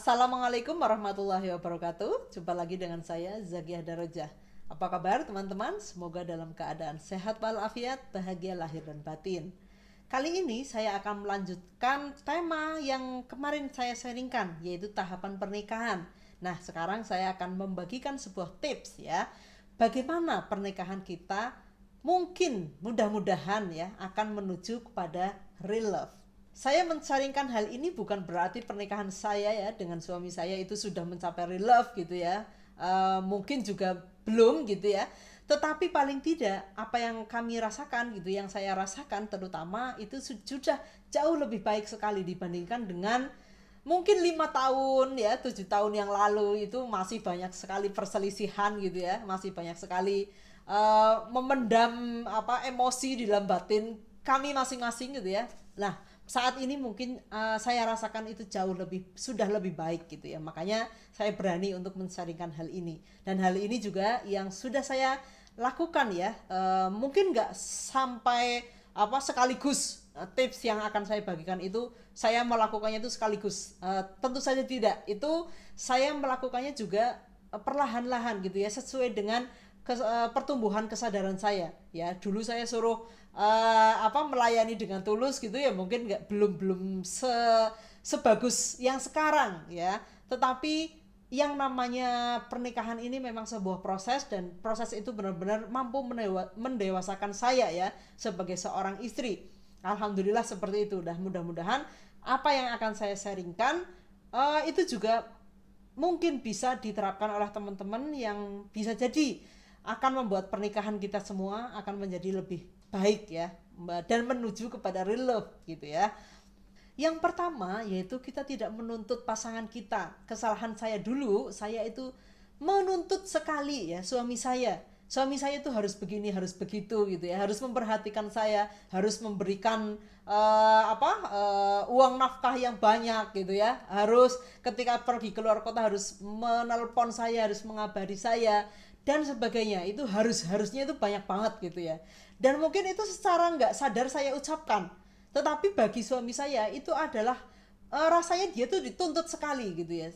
Assalamualaikum warahmatullahi wabarakatuh. Jumpa lagi dengan saya Zakiah Darojah. Apa kabar teman-teman? Semoga dalam keadaan sehat walafiat, bahagia lahir dan batin. Kali ini saya akan melanjutkan tema yang kemarin saya sharingkan, yaitu tahapan pernikahan. Nah, sekarang saya akan membagikan sebuah tips ya. Bagaimana pernikahan kita mungkin mudah-mudahan ya akan menuju kepada real love. Saya mensaringkan hal ini bukan berarti pernikahan saya ya dengan suami saya itu sudah mencapai real love gitu ya. Mungkin juga belum gitu ya. Tetapi paling tidak apa yang kami rasakan gitu, yang saya rasakan terutama itu sudah jauh lebih baik sekali dibandingkan dengan mungkin 5 tahun ya 7 tahun yang lalu. Itu masih banyak sekali perselisihan gitu ya, masih banyak sekali memendam emosi di dalam batin kami masing-masing gitu ya. Nah, saat ini mungkin saya rasakan itu sudah lebih baik gitu ya. Makanya saya berani untuk men-sharingkan hal ini. Dan hal ini juga yang sudah saya lakukan ya. Mungkin nggak sampai sekaligus tips yang akan saya bagikan itu saya melakukannya itu sekaligus. Tentu saja tidak. Itu saya melakukannya juga perlahan-lahan gitu ya, sesuai dengan pertumbuhan kesadaran saya ya. Dulu saya suruh melayani dengan tulus gitu ya, mungkin belum sebagus yang sekarang ya. Tetapi yang namanya pernikahan ini memang sebuah proses, dan proses itu benar-benar mampu mendewasakan saya ya sebagai seorang istri. Alhamdulillah seperti itu. Dan mudah-mudahan apa yang akan saya sharingkan itu juga mungkin bisa diterapkan oleh teman-teman yang bisa jadi akan membuat pernikahan kita semua akan menjadi lebih baik ya, dan menuju kepada real love gitu ya. Yang pertama yaitu kita tidak menuntut pasangan kita. Kesalahan saya dulu, saya itu menuntut sekali ya suami saya. Suami saya itu harus begini, harus begitu gitu ya, harus memperhatikan saya, harus memberikan uang nafkah yang banyak gitu ya, harus ketika pergi keluar kota harus menelpon saya, harus mengabari saya dan sebagainya. Itu harusnya itu banyak banget gitu ya. Dan mungkin itu secara nggak sadar saya ucapkan, tetapi bagi suami saya itu adalah rasanya dia tuh dituntut sekali gitu ya.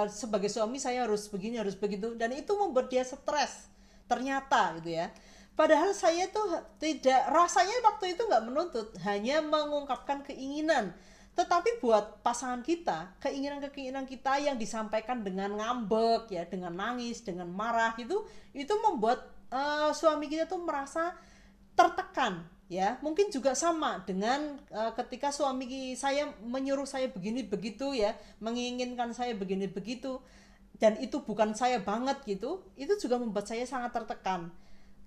Sebagai suami saya harus begini, harus begitu, dan itu membuat dia stres ternyata gitu ya. Padahal saya tuh tidak, rasanya waktu itu nggak menuntut, hanya mengungkapkan keinginan. Tetapi buat pasangan kita, keinginan-keinginan kita yang disampaikan dengan ngambek ya, dengan nangis, dengan marah itu membuat suami kita tuh merasa tertekan ya. Mungkin juga sama dengan ketika suami saya menyuruh saya begini begitu ya, menginginkan saya begini begitu, dan itu bukan saya banget gitu, itu juga membuat saya sangat tertekan.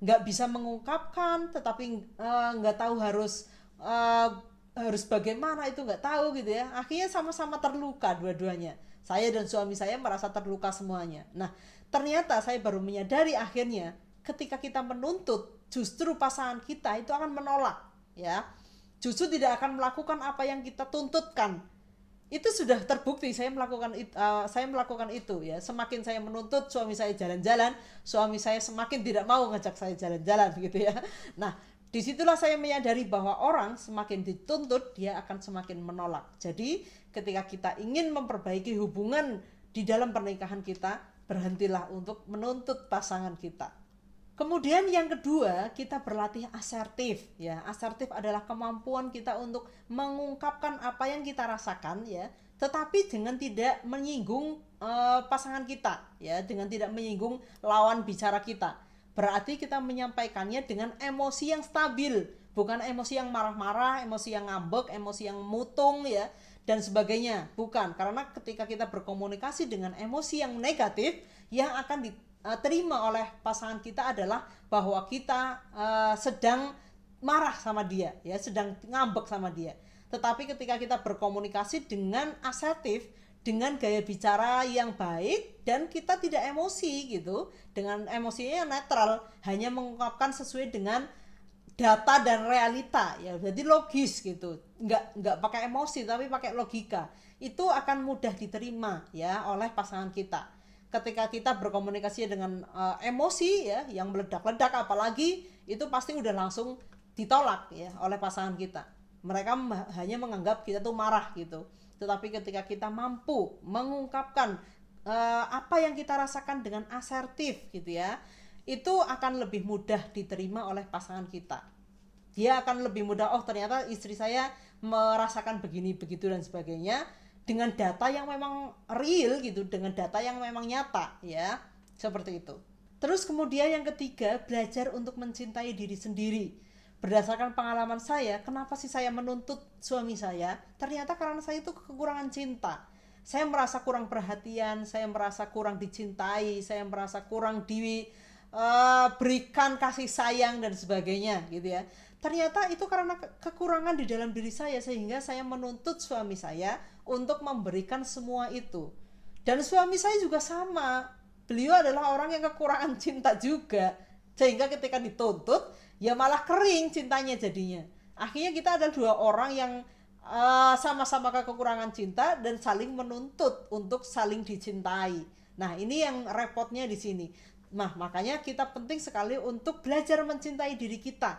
Nggak bisa mengungkapkan, tetapi nggak tahu harus bagaimana, itu nggak tahu gitu ya. Akhirnya sama-sama terluka dua-duanya. Saya dan suami saya merasa terluka semuanya. Nah, ternyata saya baru menyadari akhirnya ketika kita menuntut, justru pasangan kita itu akan menolak ya. Justru tidak akan melakukan apa yang kita tuntutkan. Itu sudah terbukti saya melakukan itu ya. Semakin saya menuntut suami saya jalan-jalan, suami saya semakin tidak mau ngajak saya jalan-jalan gitu ya. Nah, disitulah saya menyadari bahwa orang semakin dituntut dia akan semakin menolak. Jadi ketika kita ingin memperbaiki hubungan di dalam pernikahan kita, berhentilah untuk menuntut pasangan kita. Kemudian yang kedua, kita berlatih asertif ya. Asertif adalah kemampuan kita untuk mengungkapkan apa yang kita rasakan ya, tetapi dengan tidak menyinggung pasangan kita ya, dengan tidak menyinggung lawan bicara kita. Berarti kita menyampaikannya dengan emosi yang stabil, bukan emosi yang marah-marah, emosi yang ngambek, emosi yang mutung ya dan sebagainya. Bukan, karena ketika kita berkomunikasi dengan emosi yang negatif, yang akan diterima oleh pasangan kita adalah bahwa kita sedang marah sama dia ya, sedang ngambek sama dia. Tetapi ketika kita berkomunikasi dengan asertif, dengan gaya bicara yang baik, dan kita tidak emosi gitu, dengan emosinya yang netral, hanya mengungkapkan sesuai dengan data dan realita ya, jadi logis gitu, nggak pakai emosi tapi pakai logika, itu akan mudah diterima ya oleh pasangan kita. Ketika kita berkomunikasi dengan emosi ya yang meledak-ledak apalagi, itu pasti udah langsung ditolak ya oleh pasangan kita. Mereka hanya menganggap kita tuh marah gitu. Tetapi ketika kita mampu mengungkapkan apa yang kita rasakan dengan asertif gitu ya, itu akan lebih mudah diterima oleh pasangan kita. Dia akan lebih mudah, oh ternyata istri saya merasakan begini begitu dan sebagainya, dengan data yang memang real gitu, dengan data yang memang nyata ya, seperti itu. Terus kemudian yang ketiga, belajar untuk mencintai diri sendiri. Berdasarkan pengalaman saya, kenapa sih saya menuntut suami saya? Ternyata karena saya itu kekurangan cinta. Saya merasa kurang perhatian, saya merasa kurang dicintai, saya merasa kurang diberikan kasih sayang dan sebagainya gitu ya. Ternyata itu karena kekurangan di dalam diri saya, sehingga saya menuntut suami saya untuk memberikan semua itu. Dan suami saya juga sama, beliau adalah orang yang kekurangan cinta juga, sehingga ketika dituntut ya malah kering cintanya jadinya. Akhirnya kita ada dua orang yang sama-sama kekurangan cinta dan saling menuntut untuk saling dicintai. Nah ini yang repotnya di sini. Nah makanya kita penting sekali untuk belajar mencintai diri kita.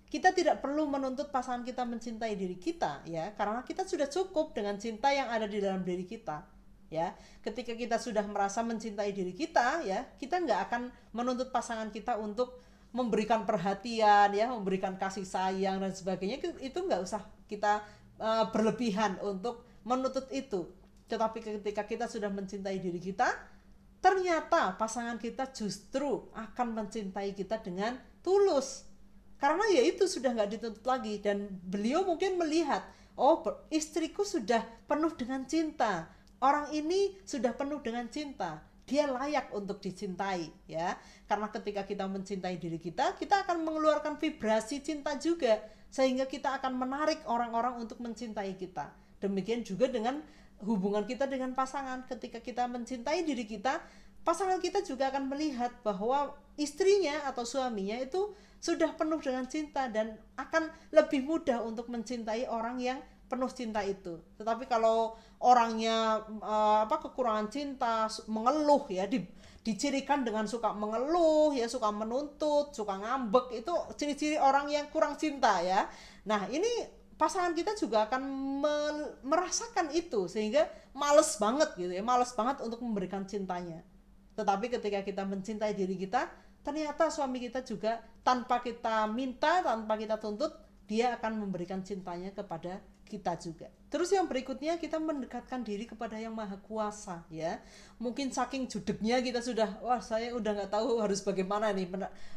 Kita tidak perlu menuntut pasangan kita mencintai diri kita ya, karena kita sudah cukup dengan cinta yang ada di dalam diri kita ya. Ketika kita sudah merasa mencintai diri kita ya, kita nggak akan menuntut pasangan kita untuk memberikan perhatian ya, memberikan kasih sayang dan sebagainya. Itu nggak usah kita berlebihan untuk menuntut itu. Tetapi ketika kita sudah mencintai diri kita, ternyata pasangan kita justru akan mencintai kita dengan tulus, karena ya itu sudah nggak dituntut lagi. Dan beliau mungkin melihat, oh istriku sudah penuh dengan cinta, orang ini sudah penuh dengan cinta, dia layak untuk dicintai ya. Karena ketika kita mencintai diri kita, kita akan mengeluarkan vibrasi cinta juga, sehingga kita akan menarik orang-orang untuk mencintai kita. Demikian juga dengan hubungan kita dengan pasangan. Ketika kita mencintai diri kita, pasangan kita juga akan melihat bahwa istrinya atau suaminya itu sudah penuh dengan cinta dan akan lebih mudah untuk mencintai orang yang penuh cinta itu. Tetapi kalau orangnya kekurangan cinta, mengeluh ya, dicirikan dengan suka mengeluh ya, suka menuntut, suka ngambek, itu ciri-ciri orang yang kurang cinta ya. Nah ini pasangan kita juga akan merasakan itu, sehingga males banget gitu ya, males banget untuk memberikan cintanya. Tetapi ketika kita mencintai diri kita, ternyata suami kita juga tanpa kita minta, tanpa kita tuntut, dia akan memberikan cintanya kepada kita juga. Terus yang berikutnya, kita mendekatkan diri kepada yang maha kuasa ya. Mungkin saking judeknya kita sudah, wah saya udah gak tahu harus bagaimana nih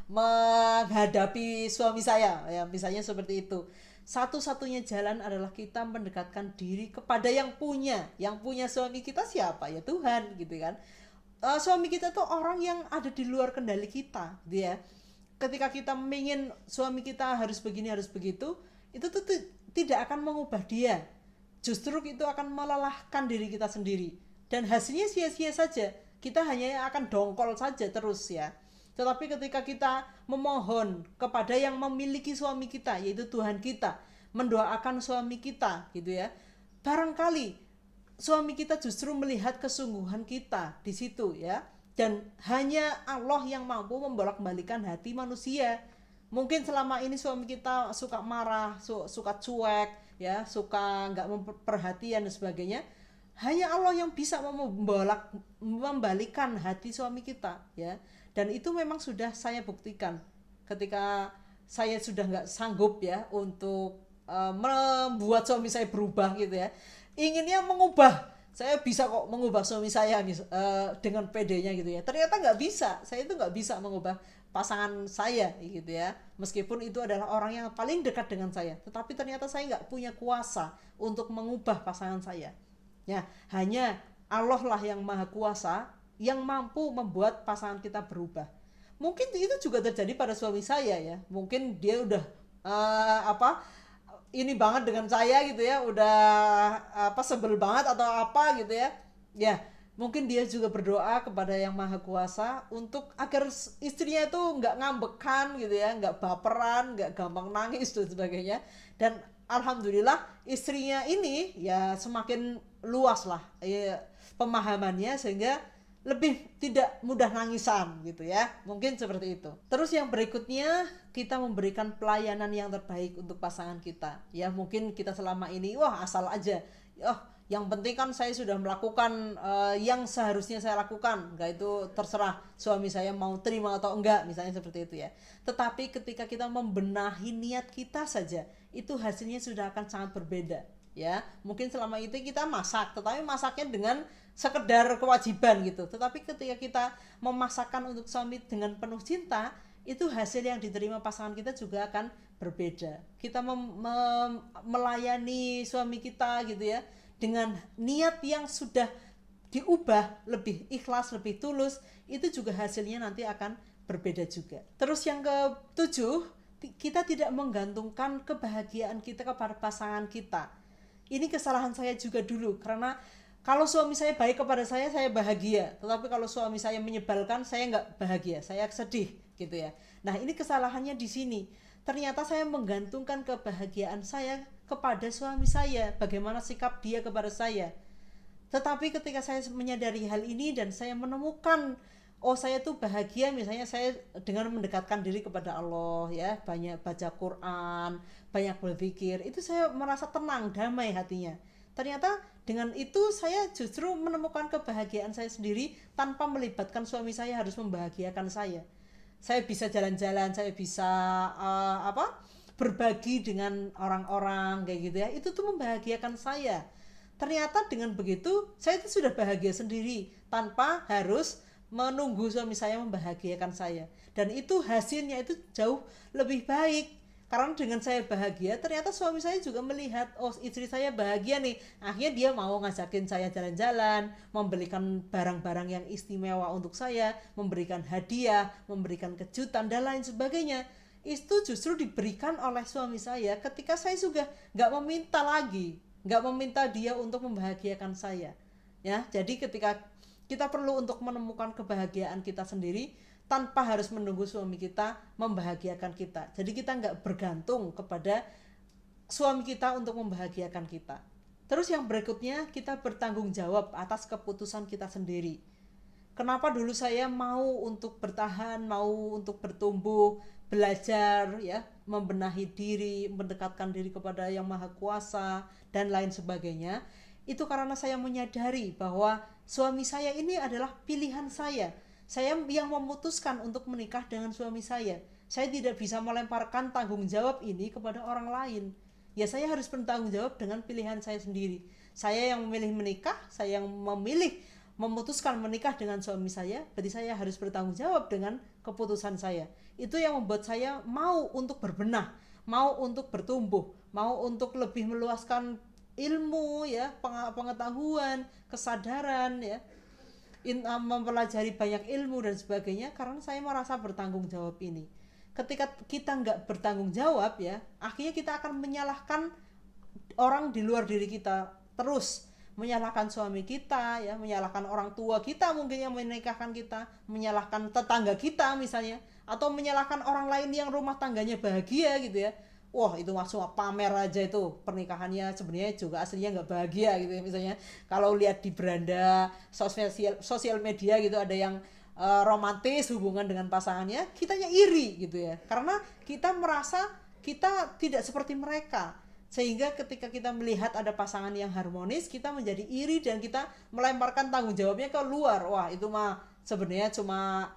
menghadapi suami saya ya, misalnya seperti itu. Satu-satunya jalan adalah kita mendekatkan diri kepada yang punya suami kita siapa ya, Tuhan gitu kan. Suami kita tuh orang yang ada di luar kendali kita dia. Ketika kita ingin suami kita harus begini harus begitu, itu tuh tidak akan mengubah dia, justru itu akan melelahkan diri kita sendiri, dan hasilnya sia-sia saja. Kita hanya akan dongkol saja terus ya. Tetapi ketika kita memohon kepada yang memiliki suami kita, yaitu Tuhan kita, mendoakan suami kita gitu ya, barangkali suami kita justru melihat kesungguhan kita di situ ya. Dan hanya Allah yang mampu membolak-balikan hati manusia. Mungkin selama ini suami kita suka marah, suka cuek ya, suka nggak memperhatian dan sebagainya. Hanya Allah yang bisa membalikan hati suami kita ya. Dan itu memang sudah saya buktikan ketika saya sudah nggak sanggup ya untuk membuat suami saya berubah gitu ya. Inginnya mengubah, saya bisa kok mengubah suami saya dengan PD-nya gitu ya. Ternyata nggak bisa, saya itu nggak bisa mengubah pasangan saya gitu ya. Meskipun itu adalah orang yang paling dekat dengan saya, tetapi ternyata saya nggak punya kuasa untuk mengubah pasangan saya. Ya, hanya Allah lah yang maha kuasa, yang mampu membuat pasangan kita berubah. Mungkin itu juga terjadi pada suami saya ya. Mungkin dia udah ini banget dengan saya gitu ya, udah sebel banget atau apa gitu ya. Ya, mungkin dia juga berdoa kepada yang maha kuasa untuk agar istrinya itu nggak ngambekan gitu ya, nggak baperan, nggak gampang nangis dan sebagainya. Dan alhamdulillah istrinya ini ya semakin luas lah ya, pemahamannya, sehingga lebih tidak mudah nangisan gitu ya. Mungkin seperti itu. Terus yang berikutnya, kita memberikan pelayanan yang terbaik untuk pasangan kita ya. Mungkin kita selama ini wah asal aja, Yang penting kan saya sudah melakukan yang seharusnya saya lakukan, enggak, itu terserah suami saya mau terima atau enggak, misalnya seperti itu ya. Tetapi ketika kita membenahi niat kita saja, itu hasilnya sudah akan sangat berbeda ya. Mungkin selama itu kita masak, tetapi masaknya dengan sekedar kewajiban gitu. Tetapi ketika kita memasakkan untuk suami dengan penuh cinta, itu hasil yang diterima pasangan kita juga akan berbeda. Kita melayani suami kita gitu ya dengan niat yang sudah diubah, lebih ikhlas, lebih tulus, itu juga hasilnya nanti akan berbeda juga. Terus yang ketujuh, kita tidak menggantungkan kebahagiaan kita kepada pasangan kita. Ini kesalahan saya juga dulu, karena kalau suami saya baik kepada saya bahagia. Tetapi kalau suami saya menyebalkan, saya nggak bahagia, saya sedih gitu ya. Nah, ini kesalahannya di sini. Ternyata saya menggantungkan kebahagiaan saya kepada suami saya, bagaimana sikap dia kepada saya. Tetapi ketika saya menyadari hal ini dan saya menemukan, oh saya tuh bahagia misalnya saya dengan mendekatkan diri kepada Allah ya, banyak baca Quran, banyak berzikir, itu saya merasa tenang, damai hatinya. Ternyata dengan itu saya justru menemukan kebahagiaan saya sendiri tanpa melibatkan suami saya harus membahagiakan saya. Saya bisa jalan-jalan, saya bisa berbagi dengan orang-orang kayak gitu ya. Itu tuh membahagiakan saya. Ternyata dengan begitu saya itu sudah bahagia sendiri tanpa harus menunggu suami saya membahagiakan saya. Dan itu hasilnya itu jauh lebih baik. Karena dengan saya bahagia, ternyata suami saya juga melihat, oh istri saya bahagia nih. Akhirnya dia mau ngajakin saya jalan-jalan, membelikan barang-barang yang istimewa untuk saya, memberikan hadiah, memberikan kejutan, dan lain sebagainya. Itu justru diberikan oleh suami saya ketika saya juga gak meminta lagi, gak meminta dia untuk membahagiakan saya. Ya, jadi ketika kita perlu untuk menemukan kebahagiaan kita sendiri, tanpa harus menunggu suami kita membahagiakan kita. Jadi kita nggak bergantung kepada suami kita untuk membahagiakan kita. Terus yang berikutnya, kita bertanggung jawab atas keputusan kita sendiri. Kenapa dulu saya mau untuk bertahan, mau untuk bertumbuh, belajar ya, membenahi diri, mendekatkan diri kepada Yang Maha Kuasa dan lain sebagainya. Itu karena saya menyadari bahwa suami saya ini adalah pilihan saya. Saya yang memutuskan untuk menikah dengan suami saya. Saya tidak bisa melemparkan tanggung jawab ini kepada orang lain. Ya saya harus bertanggung jawab dengan pilihan saya sendiri. Saya yang memilih menikah, saya yang memilih memutuskan menikah dengan suami saya, berarti saya harus bertanggung jawab dengan keputusan saya. Itu yang membuat saya mau untuk berbenah, mau untuk bertumbuh, mau untuk lebih meluaskan ilmu ya, pengetahuan, kesadaran ya, mempelajari banyak ilmu dan sebagainya, karena saya merasa bertanggung jawab ini. Ketika kita nggak bertanggung jawab ya, akhirnya kita akan menyalahkan orang di luar diri kita terus, menyalahkan suami kita ya, menyalahkan orang tua kita mungkin yang menikahkan kita, menyalahkan tetangga kita misalnya, atau menyalahkan orang lain yang rumah tangganya bahagia gitu ya. Wah itu masuk pamer aja, itu pernikahannya sebenarnya juga aslinya nggak bahagia gitu ya. Misalnya kalau lihat di beranda sosial media gitu, ada yang romantis hubungan dengan pasangannya, kitanya iri gitu ya, karena kita merasa kita tidak seperti mereka. Sehingga ketika kita melihat ada pasangan yang harmonis, kita menjadi iri dan kita melemparkan tanggung jawabnya ke luar. Wah itu mah sebenarnya cuma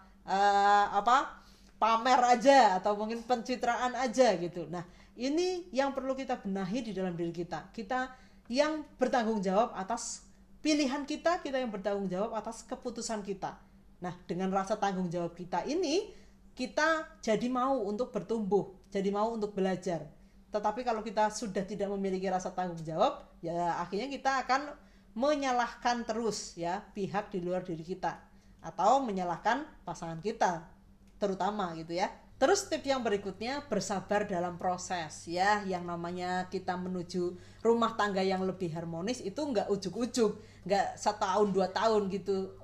pamer aja, atau mungkin pencitraan aja gitu. Nah ini yang perlu kita benahi di dalam diri kita. Kita yang bertanggung jawab atas pilihan kita, kita yang bertanggung jawab atas keputusan kita. Nah dengan rasa tanggung jawab kita ini, kita jadi mau untuk bertumbuh, jadi mau untuk belajar. Tetapi kalau kita sudah tidak memiliki rasa tanggung jawab, ya akhirnya kita akan menyalahkan terus ya pihak di luar diri kita, atau menyalahkan pasangan kita terutama gitu ya. Terus tips yang berikutnya, bersabar dalam proses ya. Yang namanya kita menuju rumah tangga yang lebih harmonis itu nggak ujuk-ujuk, nggak 1-2 tahun gitu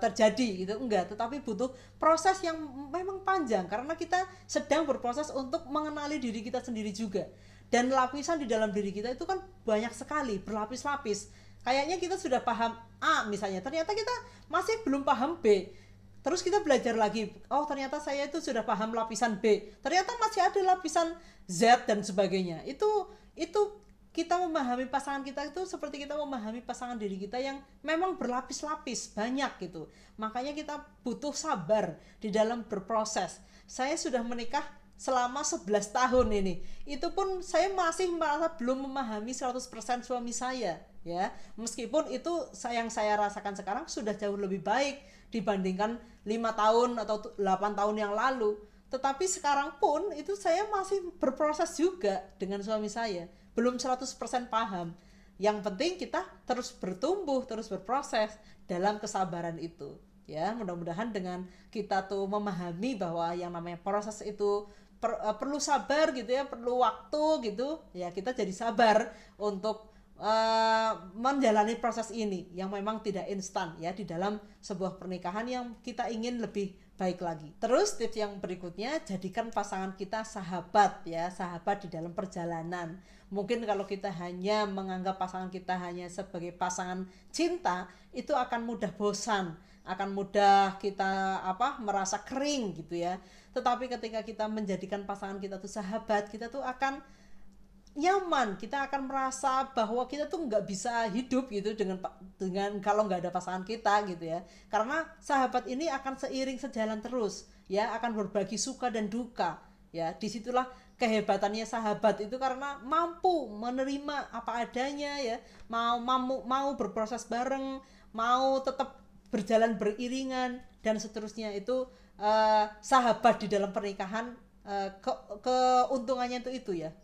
terjadi gitu, enggak. Tetapi butuh proses yang memang panjang, karena kita sedang berproses untuk mengenali diri kita sendiri juga. Dan lapisan di dalam diri kita itu kan banyak sekali, berlapis-lapis. Kayaknya kita sudah paham A misalnya, ternyata kita masih belum paham B. Terus kita belajar lagi, oh ternyata saya itu sudah paham lapisan B, ternyata masih ada lapisan Z dan sebagainya. Itu kita memahami pasangan kita itu seperti kita memahami pasangan diri kita yang memang berlapis-lapis banyak gitu. Makanya kita butuh sabar di dalam berproses. Saya sudah menikah selama 11 tahun ini. Itu pun saya masih merasa belum memahami 100% suami saya, ya. Meskipun itu yang saya rasakan sekarang sudah jauh lebih baik dibandingkan 5 tahun atau 8 tahun yang lalu. Tetapi sekarang pun itu saya masih berproses juga dengan suami saya. Belum 100% paham. Yang penting kita terus bertumbuh, terus berproses dalam kesabaran itu. Ya, mudah-mudahan dengan kita tuh memahami bahwa yang namanya proses itu perlu sabar gitu ya, perlu waktu gitu. Ya, kita jadi sabar untuk menjalani proses ini yang memang tidak instan ya di dalam sebuah pernikahan yang kita ingin lebih baik lagi. Terus tips yang berikutnya, jadikan pasangan kita sahabat ya, sahabat di dalam perjalanan. Mungkin kalau kita hanya menganggap pasangan kita hanya sebagai pasangan cinta, itu akan mudah bosan, akan mudah kita merasa kering gitu ya. Tetapi ketika kita menjadikan pasangan kita tuh sahabat, kita tuh akan nyaman, kita akan merasa bahwa kita tuh nggak bisa hidup gitu dengan kalau nggak ada pasangan kita gitu ya, karena sahabat ini akan seiring sejalan terus ya, akan berbagi suka dan duka ya. Disitulah kehebatannya sahabat itu, karena mampu menerima apa adanya ya, mau berproses bareng, mau tetap berjalan beriringan dan seterusnya. Itu sahabat di dalam pernikahan, keuntungannya itu ya,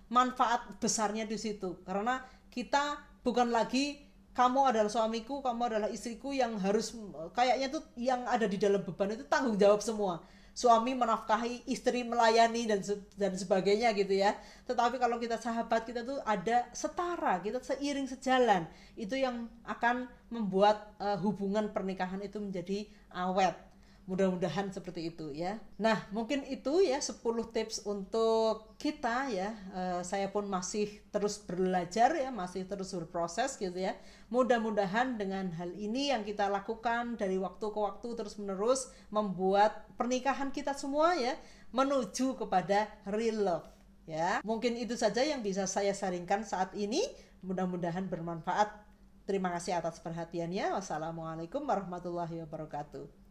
manfaat besarnya di situ, karena kita bukan lagi kamu adalah suamiku, kamu adalah istriku yang harus kayaknya tuh yang ada di dalam beban itu tanggung jawab semua, suami menafkahi, istri melayani dan sebagainya gitu ya. Tetapi kalau kita sahabat, kita tuh ada setara, kita seiring sejalan. Itu yang akan membuat hubungan pernikahan itu menjadi awet. Mudah-mudahan seperti itu ya. Nah, mungkin itu ya 10 tips untuk kita ya. Saya pun masih terus belajar ya, masih terus berproses gitu ya. Mudah-mudahan dengan hal ini yang kita lakukan dari waktu ke waktu terus menerus membuat pernikahan kita semua ya menuju kepada real love ya. Mungkin itu saja yang bisa saya sharingkan saat ini. Mudah-mudahan bermanfaat. Terima kasih atas perhatiannya. Wassalamualaikum warahmatullahi wabarakatuh.